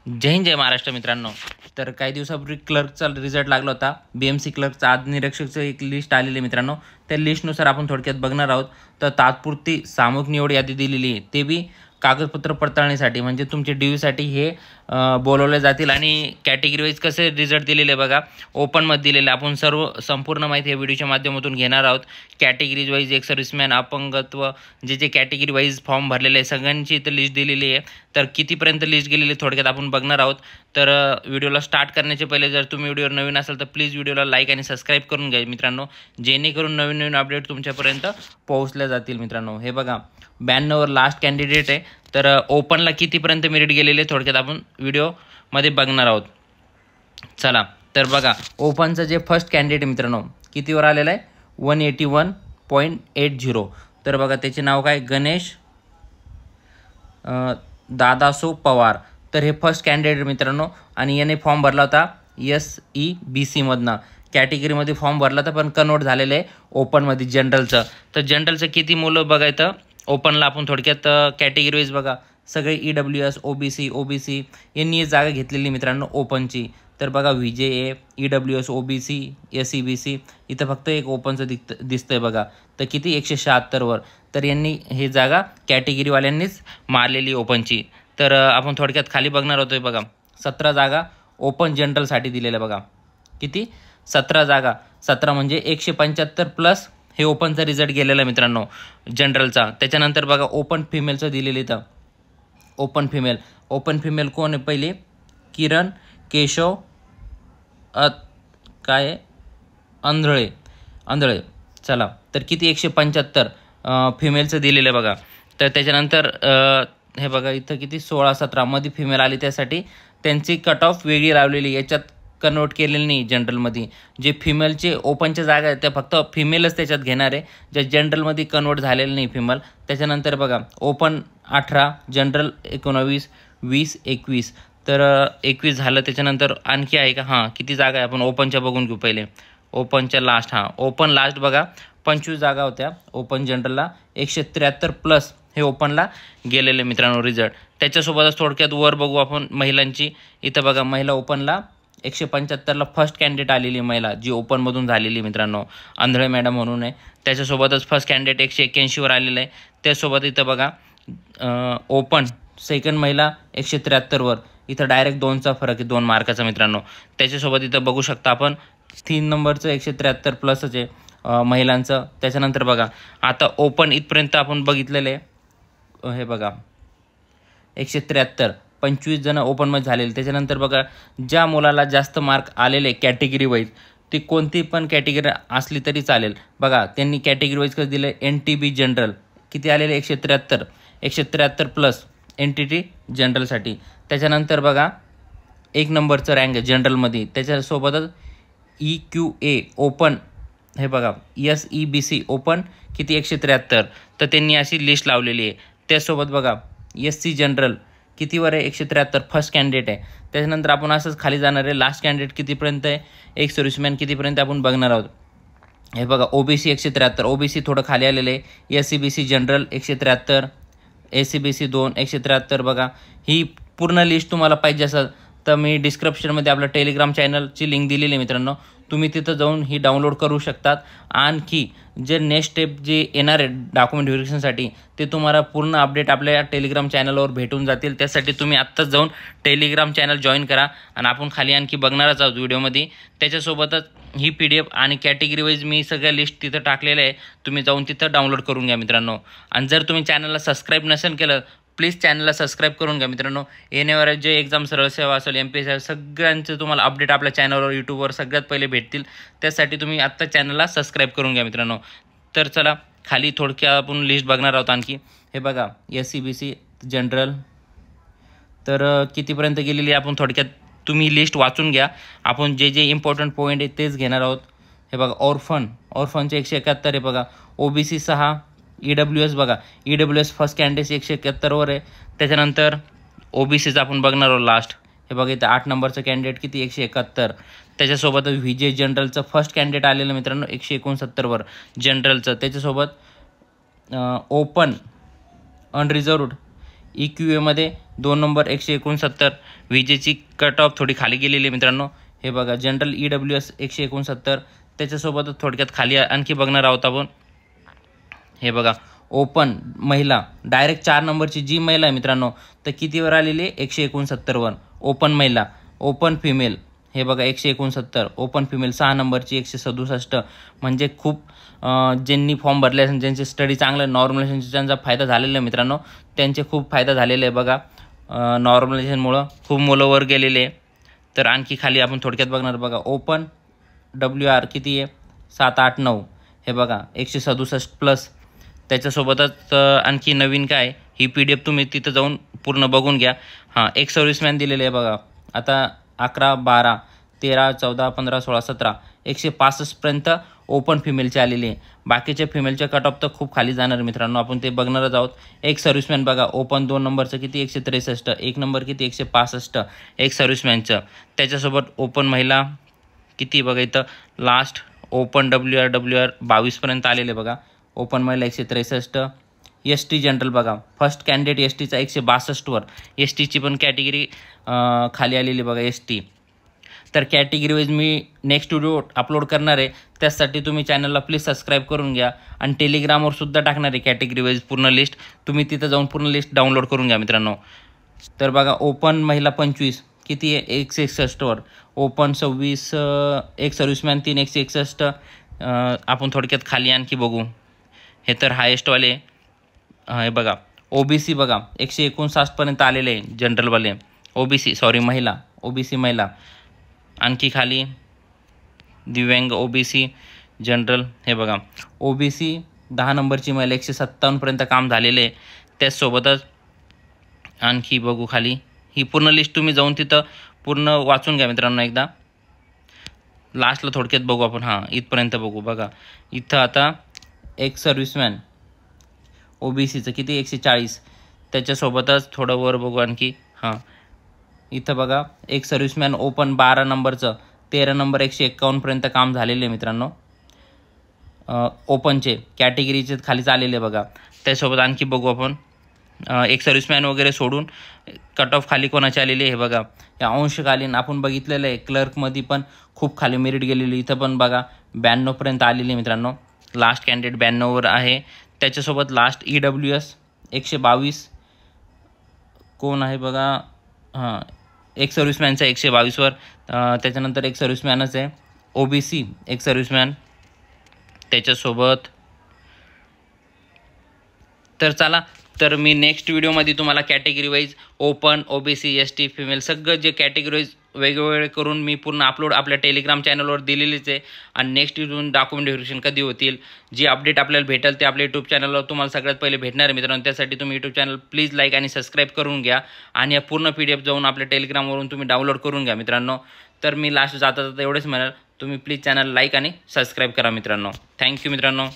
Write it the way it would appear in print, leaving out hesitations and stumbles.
जय हिंद जय महाराष्ट्र मित्रांनो. तर काही दिवसापूर्वी क्लर्कचा रिझल्ट लागला होता. BMC क्लर्कचा आज निरीक्षकचं एक लिस्ट आलेली मित्रांनो. त्या लिस्टनुसार आपण थोडक्यात बघणार आहोत. तर तात्पुरती सामूहिक निवड यादी दिलेली आहे, ते बी कागदपत्र पडताळणीसाठी, म्हणजे तुमचे DU हे बोलवले जातील. आणि कॅटेगरी वाईज कसे रिझल्ट दिलेले बघा, ओपनमध्ये दिलेले. आपण संपूर्ण माहिती या व्हिडिओच्या माध्यमातून घेणार आहोत. कॅटेगरीज वाईज एक सर्व्हिसमॅन, अपंगत्व, जे कॅटेगरी वाईज फॉर्म भरलेले आहे सगळ्यांची इथं लिस्ट दिलेली आहे. तर कितीपर्यंत लिस्ट गेलेली थोडक्यात आपण बघणार आहोत. तर व्हिडिओला स्टार्ट करण्याचे पहिले जर तुम्ही व्हिडिओवर नवीन असाल तर प्लीज व्हिडिओला लाईक आणि सबस्क्राईब करून घ्या मित्रांनो, जेणेकरून नवीन नवीन अपडेट तुमच्यापर्यंत पोहोचल्या जातील मित्रांनो. हे बघा 92 लास्ट कॅन्डिडेट आहे. तर ओपनला कितीपर्यंत मेरिट गेलेले थोडक्यात आपण व्हिडिओमध्ये बघणार आहोत. चला तर बघा, ओपनचं जे फर्स्ट कॅन्डिडेट मित्रांनो कितीवर आलेलं आहे, 181.80. तर बघा त्याचे नाव काय, गणेश दादासो पवार. तर हे फर्स्ट कॅन्डिडेट मित्रांनो, आणि याने फॉर्म भरला होता SEBC कॅटेगरीमध्ये फॉर्म भरला होता, पण कन्वर्ट झालेलं आहे ओपनमध्ये जनरलचं. तर जनरलचं किती मुलं बघायचं ओपनला आपण थोडक्यात कॅटेगरी वाईज बघा, सगळे EWS OBC यांनी जागा घेतलेली मित्रांनो ओपनची. तर बघा VJA EWS OBC SEBC इथं फक्त एक ओपनचं दिसतंय बघा. तर किती 176वर. तर यांनी हे जागा कॅटेगरीवाल्यांनीच मारलेली ओपनची. तर आपण थोडक्यात खाली बघणार होतोय बघा, 17 जागा ओपन जनरलसाठी दिलेल्या बघा. किती, 17 जागा. 17 म्हणजे 175 प्लस हे ओपनचा रिझल्ट गेलेला मित्रांनो जनरलचा. त्याच्यानंतर बघा ओपन फिमेलचं दिलेलं इथं. ओपन फिमेल कोण आहे पहिले, किरण केशव काय आंधळे. चला तर किती 175 फिमेलचं दिलेलं आहे बघा. तर त्याच्यानंतर हे बघा इथं किती 16-17 मध्ये फिमेल आली, त्यासाठी त्यांची कट ऑफ वेगळी लावलेली, याच्यात कन्वर्ट केलेली नाही जनरलमध्ये. जे फिमेलचे ओपनच्या जागा आहेत त्या फक्त फिमेलच त्याच्यात घेणार आहे, ज्या जनरलमध्ये कन्वर्ट झालेलं नाही फिमेल. त्याच्यानंतर बघा ओपन 18, जनरल 19, 20, 21. तर 21 झालं. त्याच्यानंतर आणखी आहे का, हां किती जागा आहे आपण ओपनच्या बघून घेऊ पहिले. ओपनच्या लास्ट, ओपन लास्ट बघा 25 जागा होत्या ओपन जनरलला. 173 प्लस हे ओपनला गेलेले मित्रांनो रिझल्ट. त्याच्यासोबतच थोडक्यात वर बघू आपण महिलांची. इथं बघा महिला ओपनला 175ला फर्स्ट कॅन्डिडेट आलेली महिला, जी ओपनमधून झालेली मित्रांनो, आंधळे मॅडम म्हणून आहे. त्याच्यासोबतच फर्स्ट कॅन्डिडेट 181वर आलेलं आहे. त्यासोबत इथं बघा ओपन सेकंड महिला 173वर. इथं डायरेक्ट 2चा फरक आहे, 2 मार्काचा मित्रांनो. त्याच्यासोबत इथं बघू शकता आपण 3 नंबरचं 173 प्लसच आहे महिलांचं. त्याच्यानंतर बघा आता ओपन इथपर्यंत आपण बघितलेलं आहे. हे बघा 173 25 जण ओपनमध्ये झालेले. त्याच्यानंतर बघा ज्या मुलाला जास्त मार्क आलेले कॅटेगरी वाईज, ती कोणती पण कॅटेगरी असली तरी चालेल. बघा त्यांनी कॅटेगरी वाईज कसं दिलं, NTB जनरल किती आलेले 173 प्लस NTT जनरलसाठी. त्याच्यानंतर बघा 1 नंबरचं रँक आहे जनरलमध्ये. त्याच्यासोबतच EQA ओपन, हे बघा SEBC ओपन किती 173. तर त्यांनी अशी लिस्ट लावलेली आहे. त्यासोबत बघा SC जनरल कितीवर आहे 173 फर्स्ट कॅन्डिडेट आहे. त्याच्यानंतर आपण असंच खाली जाणार आहे, लास्ट कॅन्डिडेट कितीपर्यंत आहे, एक सर्व्हिसमॅन कितीपर्यंत आपण बघणार आहोत. हे बघा OBC 173, OBC थोडं खाली आलेलं आहे. SEBC general 173, SEBC 2 173. बघा ही पूर्ण लिस्ट तुम्हाला पाहिजे असेल तर मी डिस्क्रिप्शनमध्ये आपल्या टेलिग्राम चॅनलची लिंक दिलेली आहे मित्रांनो, तुम्ही तिथं जाऊन ही डाउनलोड करू शकतात. आणखी जे नेक्स्ट स्टेप जे येणार आहे डॉक्युमेंट व्हेरिफिकेशनसाठी, ते तुम्हाला पूर्ण अपडेट आपल्या टेलिग्राम चॅनलवर भेटून जातील. त्यासाठी तुम्ही आत्ताच जाऊन टेलिग्राम चॅनल जॉईन करा. आणि आपण खाली आणखी बघणारच आहोत व्हिडिओमध्ये. त्याच्यासोबतच ही PDF आणि कॅटेगरी वाईज मी सगळ्या लिस्ट तिथं टाकलेल्या आहे, तुम्ही जाऊन तिथं डाउनलोड करून घ्या मित्रांनो. आणि जर तुम्ही चॅनलला सबस्क्राईब नसेल केलं, प्लीज चॅनलला सबस्क्राईब करून घ्या मित्रांनो. येण्यावर जे एक्झाम सरळ सेवा असेल, MPSC सगळ्यांचे तुम्हाला अपडेट आपल्या चॅनलवर यूट्यूबवर सगळ्यात पहिले भेटतील. त्यासाठी तुम्ही आत्ता चॅनलला सबस्क्राईब करून घ्या मित्रांनो. तर चला खाली थोडक्या आपण लिस्ट बघणार आहोत आणखी. हे बघा SEBC जनरल तर कितीपर्यंत गेलेली आपण थोडक्यात तुम्ही लिस्ट वाचून घ्या. आपण जे इम्पॉर्टंट पॉईंट आहे तेच घेणार आहोत. हे बघा ऑर्फनचे 171 आहे बघा. OBC 6, EWS बघा EWS फर्स्ट कॅन्डिडेट 171वर आहे. त्याच्यानंतर OBCचं आपण बघणार आहोत लास्ट. हे बघा इथं 8 नंबरचं कॅन्डिडेट किती 171. त्याच्यासोबत VJ जनरलचं फर्स्ट कॅन्डिडेट आलेलं मित्रांनो 169वर जनरलचं. त्याच्यासोबत ओपन अनरिझर्वड EQAमध्ये 2 नंबर 169, विजेची कट ऑफ थोडी खाली गेलेली आहे मित्रांनो। हे बघा जनरल EWS 169, त्याच्यासोबतच थोडक्यात खाली आणखी बघणार आहोत आपण। हे बघा ओपन महिला डायरेक्ट 4 नंबरची जी महिला आहे मित्रांनो, तर कितीवर आलेली आहे 169 वर ओपन महिला। ओपन फिमेल हे बघा 169, ओपन फिमेल 6 नंबरची 167, म्हणजे खूप ज्यांनी फॉर्म भरले असेल, ज्यांचे स्टडी चांगलं नॉर्मलायझेशनचा त्यांचा फायदा झालेला आहे मित्रांनो, त्यांचे खूप फायदा झालेला आहे बघा। नॉर्मलायझेशनमुळं खूप मुलं वर गेलेले आहे। तर आणखी खाली आपण थोडक्यात बघणार बघा ओपन WR किती आहे 789, हे बघा 167 प्लस। त्याच्यासोबतच आणखी नवीन काय ही PDF तुम्ही तिथं जाऊन पूर्ण बघून घ्या। हां, एक सर्व्हिसमॅन दिलेले आहे बघा, आता 11, 12, 13, 14, 15, 16, 17, 165 पर्यंत ओपन फिमेलचे आलेले आहे। बाकीच्या फिमेलच्या कट ऑफ तर खूप खाली जाणार मित्रांनो, आपण ते बघणारच आहोत। एक सर्व्हिसमॅन बघा ओपन 2 नंबरचं किती 163, 1 नंबर किती 165, एक सर्व्हिसमॅनचं। त्याच्यासोबत ओपन महिला किती बघा इथं लास्ट ओपन WR 22 पर्यंत आलेले बघा। ओपन महिला 163, ST जनरल बघा फर्स्ट कॅन्डिडेट STचा 162 वर, STची पण कॅटेगरी खाली आलेली बघा ST। तर कॅटेगरी वाईज मी नेक्स्ट व्हिडिओ अपलोड करणार आहे, त्यासाठी तुम्ही चॅनलला प्लीज सबस्क्राईब करून घ्या आणि टेलिग्रामवर सुद्धा टाकणार आहे कॅटेगरी वाईज पूर्ण लिस्ट, तुम्ही तिथं जाऊन पूर्ण लिस्ट डाउनलोड करून घ्या मित्रांनो। तर बघा ओपन महिला 25 किती आहे 161 वर, ओपन 26, एक सर्व्हिसमॅन 3 161। आपण थोडक्यात खाली आणखी बघू, हे तर हायेस्टवाले हे बघा। OBC बघा 159 पर्यंत आलेले आहे जनरलवाले, OBC सॉरी महिला, OBC महिला। आणखी खाली दिव्यांग OBC जनरल, हे बघा OBC 10 नंबरची महिला 157 पर्यंत काम झालेले आहे। त्याचसोबतच आणखी बघू खाली, ही पूर्ण लिस्ट तुम्ही जाऊन तिथं पूर्ण वाचून घ्या मित्रांनो एकदा। लास्टला थोडक्यात बघू आपण, हां इथपर्यंत बघू बघा। इथं आता एक सर्व्हिसमॅन OBCचं किती 140, त्याच्यासोबतच थोडं वर बघू आणखी। हां इथं बघा एक सर्व्हिसमॅन ओपन 12 नंबरचं 13 नंबर 151 पर्यंत काम झालेले आहे मित्रांनो, ओपनचे कॅटेगरीचे खालीच आलेले बघा। त्यासोबत आणखी बघू आपण, एक सर्व्हिसमॅन वगैरे सोडून कट ऑफ खाली कोणाचे आलेले हे बघा। या अंशकालीन आपण बघितलेलं आहे, क्लर्कमध्ये पण खूप खाली मेरिट गेलेली, इथं पण बघा 92 पर्यंत आलेली मित्रांनो, लास्ट कॅन्डिडेट 92 वर आहे। त्याच्यासोबत लास्ट EWS 122 कोण आहे बघा, हां एक सर्व्हिसमॅनचा 122 वर, त्याच्यानंतर एक सर्व्हिसमॅनच आहे OBC एक सर्व्हिसमॅन त्याच्यासोबत। तर चला, तर मी नेक्स्ट व्हिडिओमध्ये तुम्हाला category wise open OBC ST female सगळं जे कॅटेगरी वाईज वेगवेगळे करून मी पूर्ण अपलोड आपल्या टेलिग्राम चॅनलवर दिलेलीच आहे। आणि नेक्स्ट इथून डॉक्युमेंट व्हेरिफिकेशन कधी होतील, जी अपडेट आपल्याला भेटेल ते आपल्या यूट्यूब चॅनलवर तुम्हाला सगळ्यात पहिले भेटणार आहे मित्रांनो। त्यासाठी तुम्ही यूट्यूब चॅनल प्लीज लाईक आणि सबस्क्राईब करून घ्या आणि या पूर्ण PDF जाऊन आपल्या टेलिग्रामवरून तुम्ही डाउनलोड करून घ्या मित्रांनो। तर मी लास्ट जाता जाता एवढेच म्हणाल, तुम्ही प्लीज चॅनल लाईक आणि सबस्क्राईब करा मित्रांनो। थँक्यू मित्रांनो।